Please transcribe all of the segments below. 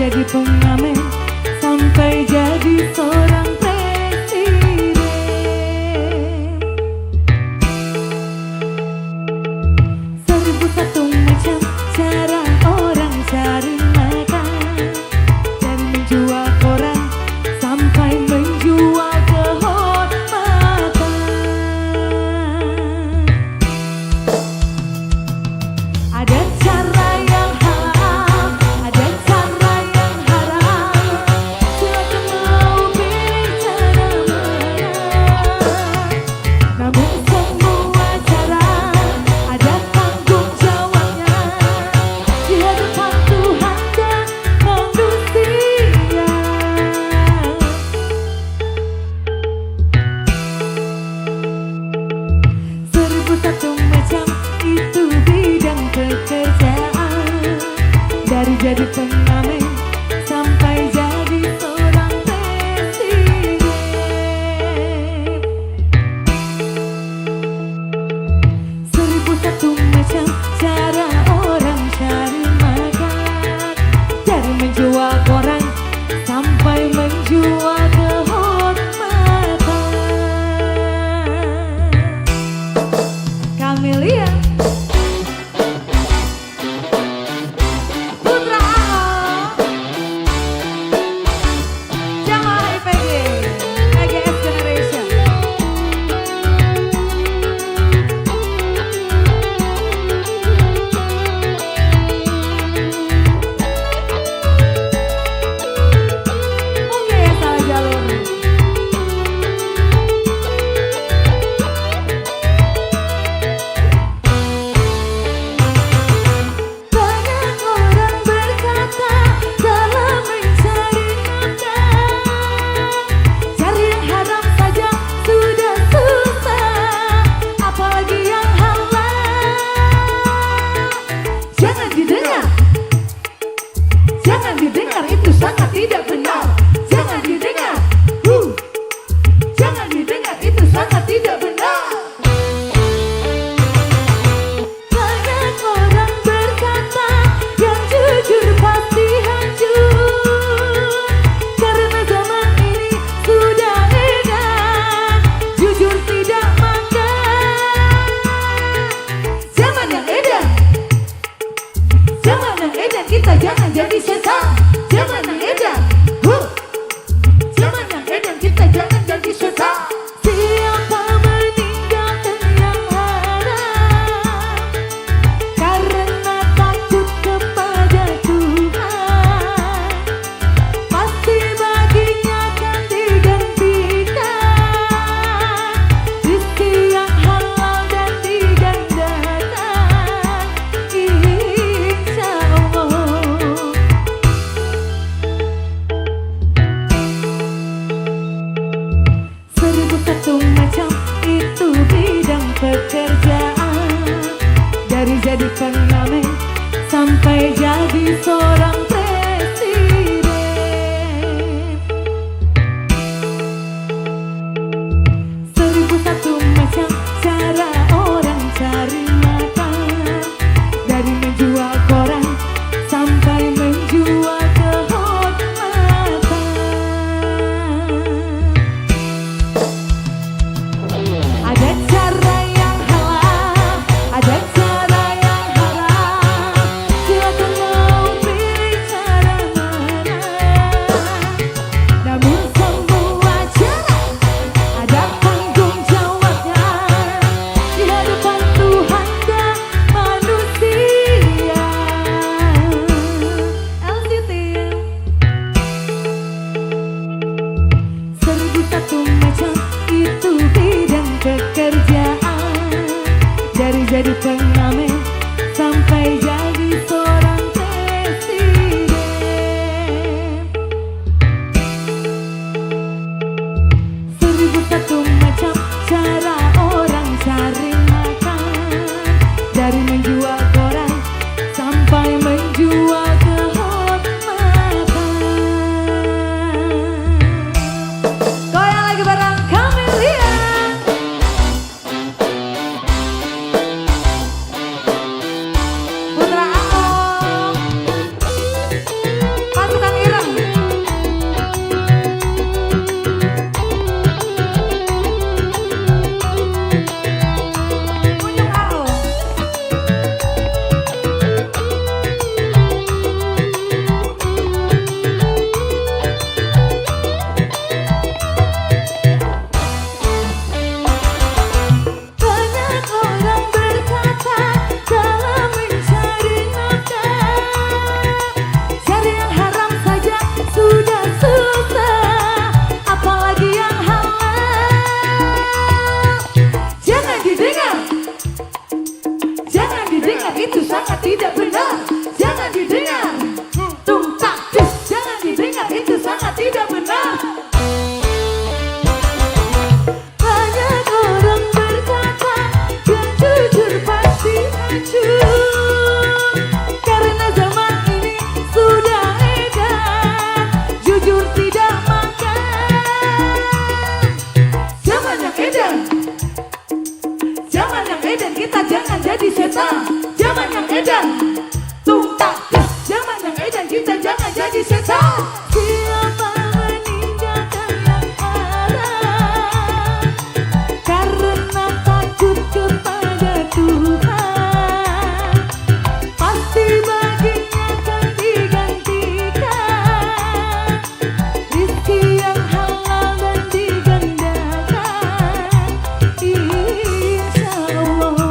jadi pengamen sampai jadi seorang presiden. Seribu satu macam cara orang cari makan, dan menjual koran sampai menjual kehormatan. Ada cara yang halal, ada cara yang haram. Silakan mau pilih cara mana. Namun semua cara ada tanggung jawabnya di hadapan Tuhan dan manusia. Seribu satu macam itu bidang pekerjaan, dari jadi pengamen sampai jadi seorang presiden. Seribu satu macam cara orang cari makan, dari menjual koran sampai menjual kehormatan. Camelia Putra Ahok, Jamal IPG, PGS Generation. Oke, salah jalur. Banyak orang berkata dalam mencari nafkah, cari yang haram saja sudah susah, apalagi yang halal. Jangan didengar, jangan didengar, itu sangat tidak benar. Jangan didengar, jangan didengar, itu sangat tidak benar. Banyak orang berkata yang jujur pasti hancur, karena zaman ini sudah edan, jujur tidak makan. Zaman yang edan, zaman yang edan, kita jangan jadi setan. Zaman yang edan, zaman yang edan, kita jangan jadi setan. Siapa meninggalkan yang haram karena takut kepada Tuhan, pasti baginya akan digantikan rezeki yang halal dan digandakan, insya Allah. cinta jangan jadi setan. Siapa meninggalkan yang haram karena takut kepada Tuhan, pasti baginya akan digantikan rizki yang halal dan digandakan, insya Allah.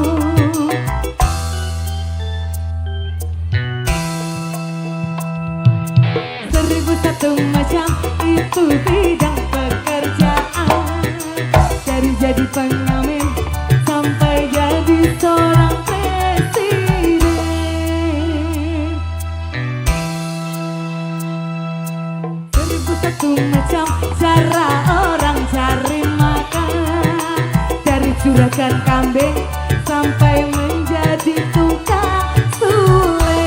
Seribu satu macam itu bidang pekerjaan, dari jadi pengamen sampai jadi seorang presiden. Seribu satu macam cara orang cari makan, dari juragan kambing sampai menjadi tukang sule.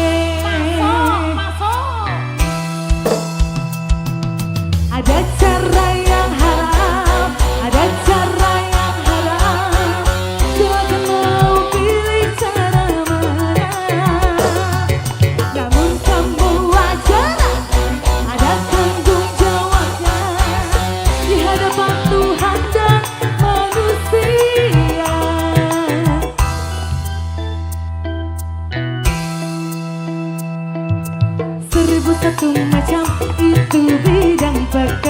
Ada cara yang halal, ada cara yang haram. Silakan mau pilih cara mana, namun kamu wajar ada tanggung jawabnya di hadapan Tuhan dan manusia. Seribu satu macam itu bidang pekerjaan,